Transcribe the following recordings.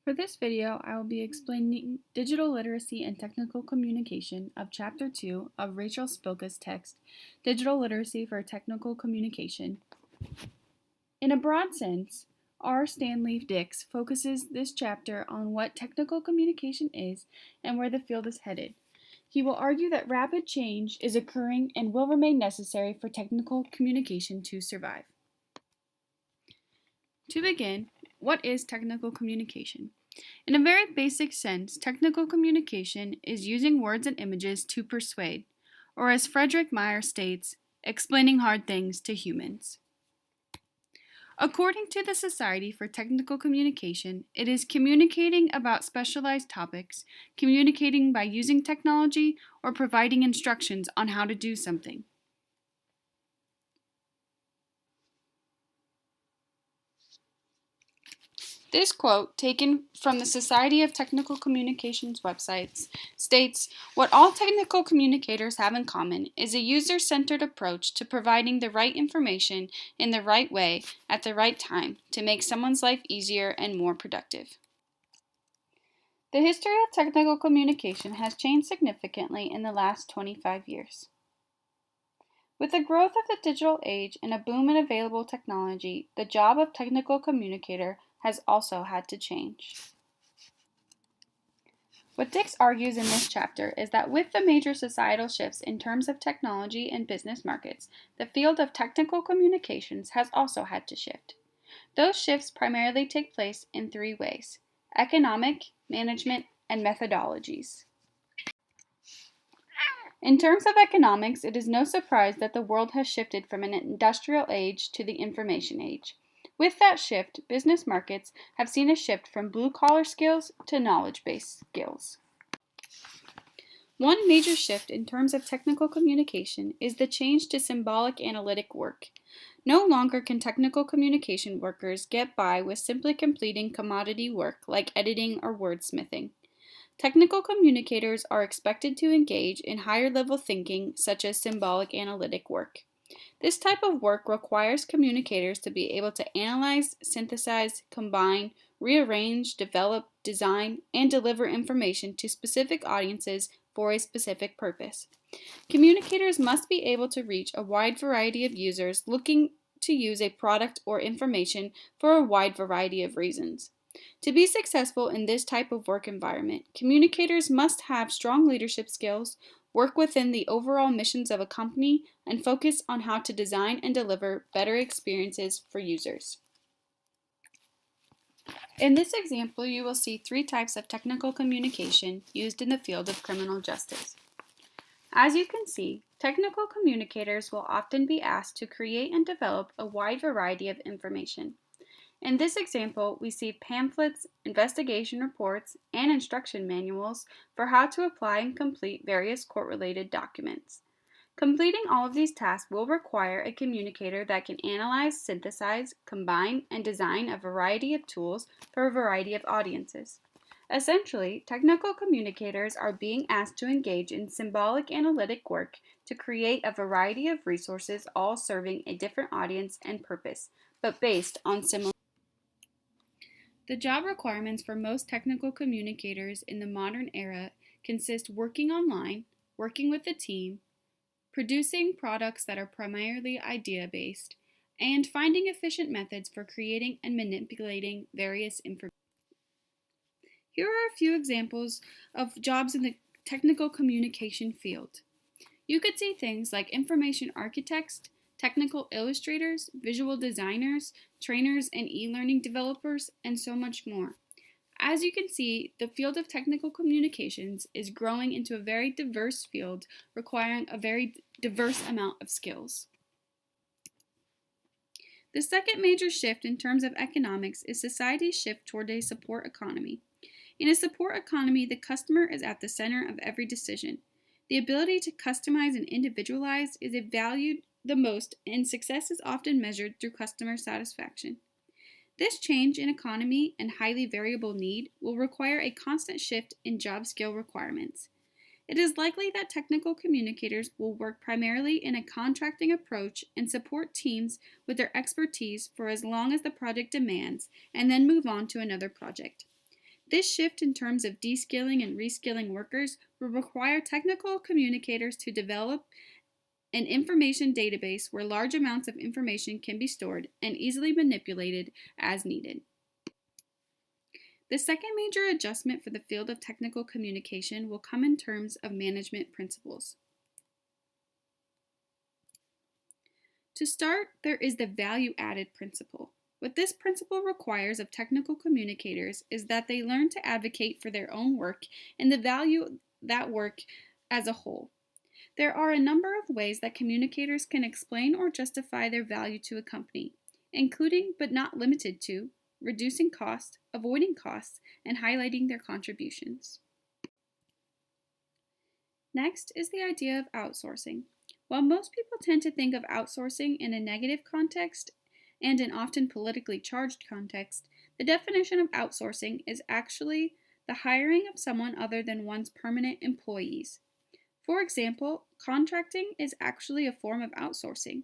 For this video, I will be explaining digital literacy and technical communication of Chapter 2 of Rachel Spilka's text, Digital Literacy for Technical Communication. In a broad sense, R. Stanley Dicks focuses this chapter on what technical communication is and where the field is headed. He will argue that rapid change is occurring and will remain necessary for technical communication to survive. To begin, what is technical communication? In a very basic sense, technical communication is using words and images to persuade, or as Frederick Meyer states, explaining hard things to humans. According to the Society for Technical Communication, it is communicating about specialized topics, communicating by using technology, or providing instructions on how to do something. This quote, taken from the Society of Technical Communications websites, states, "What all technical communicators have in common is a user-centered approach to providing the right information in the right way at the right time to make someone's life easier and more productive." The history of technical communication has changed significantly in the last 25 years. With the growth of the digital age and a boom in available technology, the job of technical communicator has also had to change. What Dicks argues in this chapter is that with the major societal shifts in terms of technology and business markets, the field of technical communications has also had to shift. Those shifts primarily take place in three ways: economic, management, and methodologies. In terms of economics, it is no surprise that the world has shifted from an industrial age to the information age. With that shift, business markets have seen a shift from blue-collar skills to knowledge-based skills. One major shift in terms of technical communication is the change to symbolic analytic work. No longer can technical communication workers get by with simply completing commodity work like editing or wordsmithing. Technical communicators are expected to engage in higher-level thinking, such as symbolic analytic work. This type of work requires communicators to be able to analyze, synthesize, combine, rearrange, develop, design, and deliver information to specific audiences for a specific purpose. Communicators must be able to reach a wide variety of users looking to use a product or information for a wide variety of reasons. To be successful in this type of work environment, communicators must have strong leadership skills, work within the overall missions of a company, and focus on how to design and deliver better experiences for users. In this example, you will see three types of technical communication used in the field of criminal justice. As you can see, technical communicators will often be asked to create and develop a wide variety of information. In this example, we see pamphlets, investigation reports, and instruction manuals for how to apply and complete various court-related documents. Completing all of these tasks will require a communicator that can analyze, synthesize, combine, and design a variety of tools for a variety of audiences. Essentially, technical communicators are being asked to engage in symbolic analytic work to create a variety of resources, all serving a different audience and purpose, but based on similar. The job requirements for most technical communicators in the modern era consist working online, working with a team, producing products that are primarily idea-based, and finding efficient methods for creating and manipulating various information. Here are a few examples of jobs in the technical communication field. You could see things like information architects, technical illustrators, visual designers, trainers and e-learning developers, and so much more. As you can see, the field of technical communications is growing into a very diverse field, requiring a very diverse amount of skills. The second major shift in terms of economics is society's shift toward a support economy. In a support economy, the customer is at the center of every decision. The ability to customize and individualize is valued the most, and success is often measured through customer satisfaction. This change in economy and highly variable need will require a constant shift in job skill requirements. It is likely that technical communicators will work primarily in a contracting approach and support teams with their expertise for as long as the project demands, and then move on to another project. This shift in terms of de-skilling and reskilling workers will require technical communicators to develop an information database where large amounts of information can be stored and easily manipulated as needed. The second major adjustment for the field of technical communication will come in terms of management principles. To start, there is the value-added principle. What this principle requires of technical communicators is that they learn to advocate for their own work and the value that work as a whole. There are a number of ways that communicators can explain or justify their value to a company, including but not limited to reducing costs, avoiding costs, and highlighting their contributions. Next is the idea of outsourcing. While most people tend to think of outsourcing in a negative context and an often politically charged context, the definition of outsourcing is actually the hiring of someone other than one's permanent employees. For example, contracting is actually a form of outsourcing.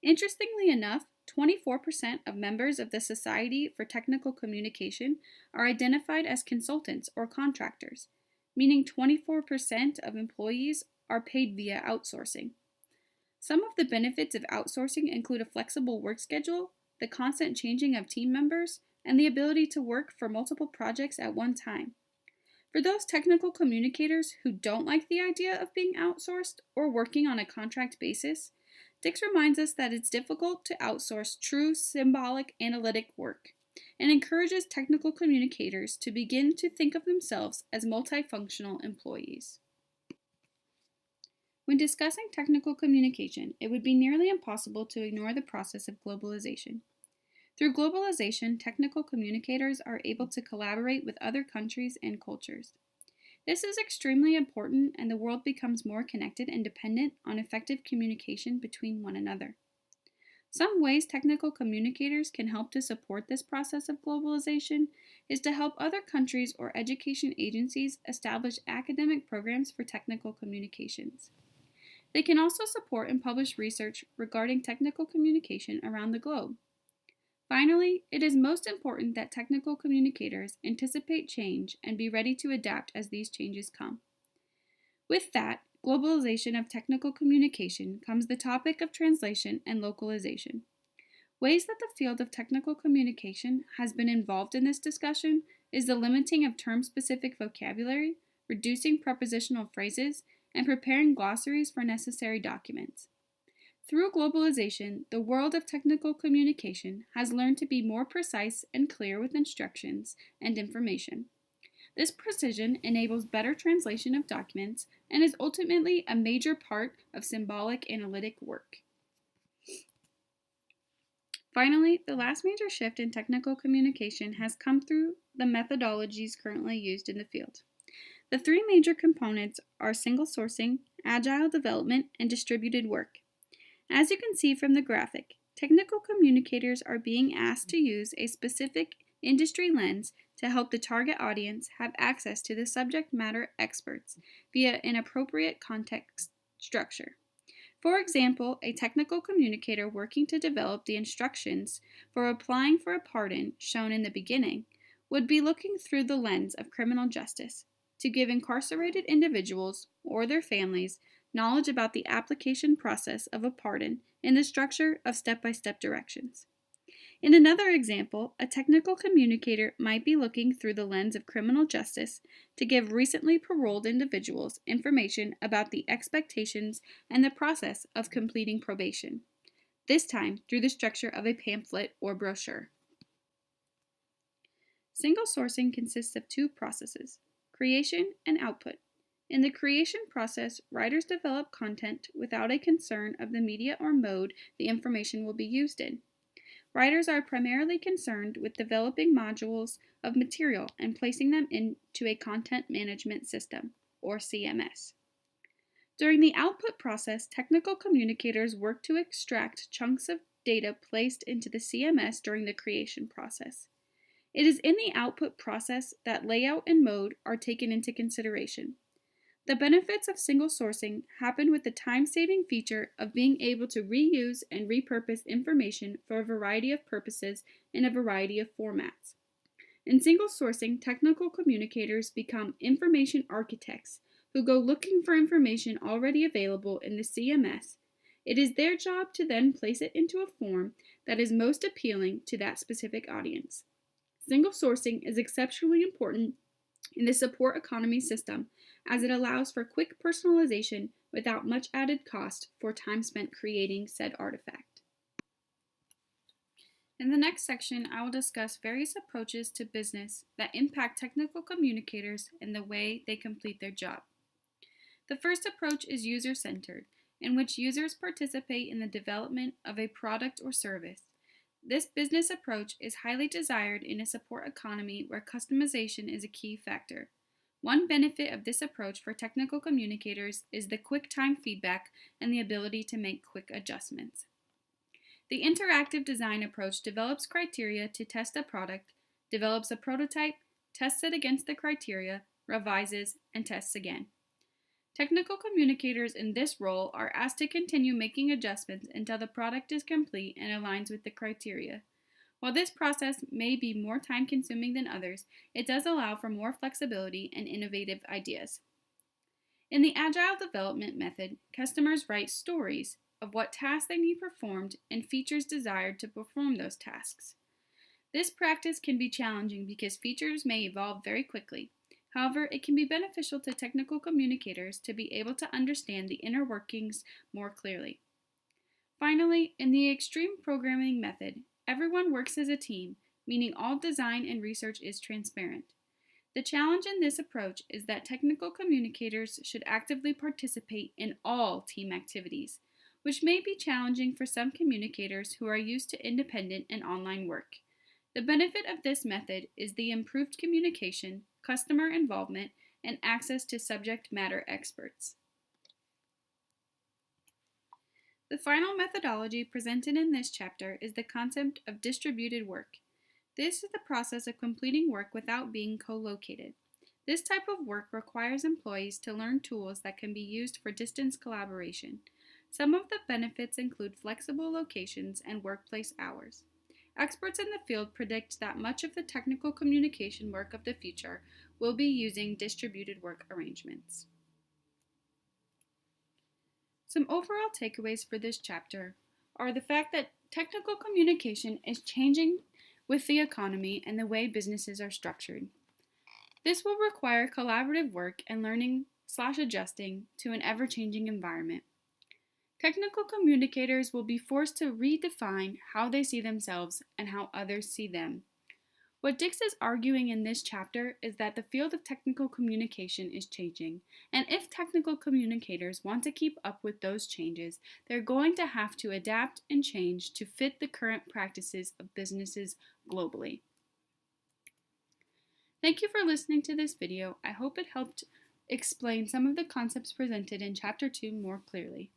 Interestingly enough, 24% of members of the Society for Technical Communication are identified as consultants or contractors, meaning 24% of employees are paid via outsourcing. Some of the benefits of outsourcing include a flexible work schedule, the constant changing of team members, and the ability to work for multiple projects at one time. For those technical communicators who don't like the idea of being outsourced or working on a contract basis, Dicks reminds us that it's difficult to outsource true symbolic analytic work and encourages technical communicators to begin to think of themselves as multifunctional employees. When discussing technical communication, it would be nearly impossible to ignore the process of globalization. Through globalization, technical communicators are able to collaborate with other countries and cultures. This is extremely important, and the world becomes more connected and dependent on effective communication between one another. Some ways technical communicators can help to support this process of globalization is to help other countries or education agencies establish academic programs for technical communications. They can also support and publish research regarding technical communication around the globe. Finally, it is most important that technical communicators anticipate change and be ready to adapt as these changes come. With that, globalization of technical communication comes the topic of translation and localization. Ways that the field of technical communication has been involved in this discussion is the limiting of term-specific vocabulary, reducing prepositional phrases, and preparing glossaries for necessary documents. Through globalization, the world of technical communication has learned to be more precise and clear with instructions and information. This precision enables better translation of documents and is ultimately a major part of symbolic analytic work. Finally, the last major shift in technical communication has come through the methodologies currently used in the field. The three major components are single sourcing, agile development, and distributed work. As you can see from the graphic, technical communicators are being asked to use a specific industry lens to help the target audience have access to the subject matter experts via an appropriate context structure. For example, a technical communicator working to develop the instructions for applying for a pardon shown in the beginning would be looking through the lens of criminal justice to give incarcerated individuals or their families knowledge about the application process of a pardon in the structure of step-by-step directions. In another example, a technical communicator might be looking through the lens of criminal justice to give recently paroled individuals information about the expectations and the process of completing probation, this time through the structure of a pamphlet or brochure. Single sourcing consists of two processes, creation and output. In the creation process, writers develop content without a concern of the media or mode the information will be used in. Writers are primarily concerned with developing modules of material and placing them into a content management system, or CMS. During the output process, technical communicators work to extract chunks of data placed into the CMS during the creation process. It is in the output process that layout and mode are taken into consideration. The benefits of single sourcing happen with the time-saving feature of being able to reuse and repurpose information for a variety of purposes in a variety of formats. In single sourcing, technical communicators become information architects who go looking for information already available in the CMS. It is their job to then place it into a form that is most appealing to that specific audience. Single sourcing is exceptionally important in the support economy system as it allows for quick personalization without much added cost for time spent creating said artifact. In the next section, I will discuss various approaches to business that impact technical communicators in the way they complete their job. The first approach is user-centered, in which users participate in the development of a product or service. This business approach is highly desired in a support economy where customization is a key factor. One benefit of this approach for technical communicators is the quick time feedback and the ability to make quick adjustments. The interactive design approach develops criteria to test a product, develops a prototype, tests it against the criteria, revises, and tests again. Technical communicators in this role are asked to continue making adjustments until the product is complete and aligns with the criteria. While this process may be more time-consuming than others, it does allow for more flexibility and innovative ideas. In the Agile development method, customers write stories of what tasks they need performed and features desired to perform those tasks. This practice can be challenging because features may evolve very quickly. However, it can be beneficial to technical communicators to be able to understand the inner workings more clearly. Finally, in the extreme programming method, everyone works as a team, meaning all design and research is transparent. The challenge in this approach is that technical communicators should actively participate in all team activities, which may be challenging for some communicators who are used to independent and online work. The benefit of this method is the improved communication, customer involvement, and access to subject matter experts. The final methodology presented in this chapter is the concept of distributed work. This is the process of completing work without being co-located. This type of work requires employees to learn tools that can be used for distance collaboration. Some of the benefits include flexible locations and workplace hours. Experts in the field predict that much of the technical communication work of the future will be using distributed work arrangements. Some overall takeaways for this chapter are the fact that technical communication is changing with the economy and the way businesses are structured. This will require collaborative work and learning/adjusting to an ever-changing environment. Technical communicators will be forced to redefine how they see themselves and how others see them. What Dicks is arguing in this chapter is that the field of technical communication is changing, and if technical communicators want to keep up with those changes, they're going to have to adapt and change to fit the current practices of businesses globally. Thank you for listening to this video. I hope it helped explain some of the concepts presented in Chapter 2 more clearly.